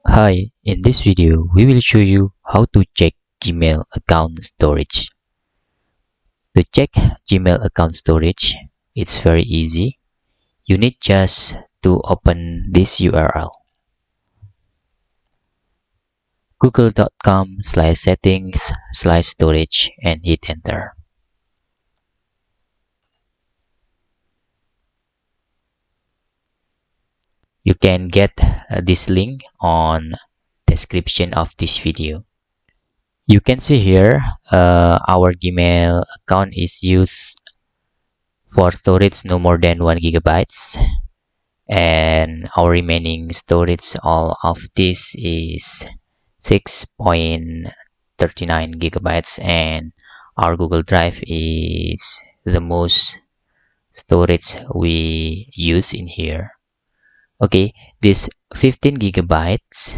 Hi, in this video, we will show you how to check Gmail account storage. To check Gmail account storage, it's very easy. You need just to open this URL, google.com/settings/storage and hit enter. You can get this link on description of this video. You can see here our Gmail account is used for storage no more than 1 gigabytes, and our remaining storage all of this is 6.39 gigabytes, and our Google Drive is the most storage we use in here. Okay, this 15 gigabytes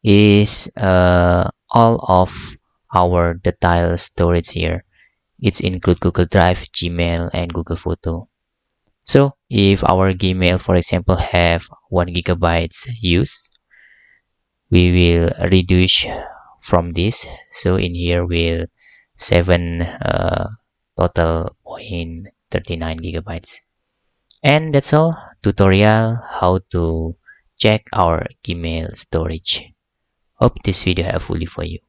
is all of our detailed storage here. It's include Google Drive, Gmail, and Google Photo. So if our Gmail, for example, have 1 gigabytes used, we will reduce from this. So in here will 7 total 0.39 gigabytes. And that's all tutorial how to check our Gmail storage. Hope this video helpful for you.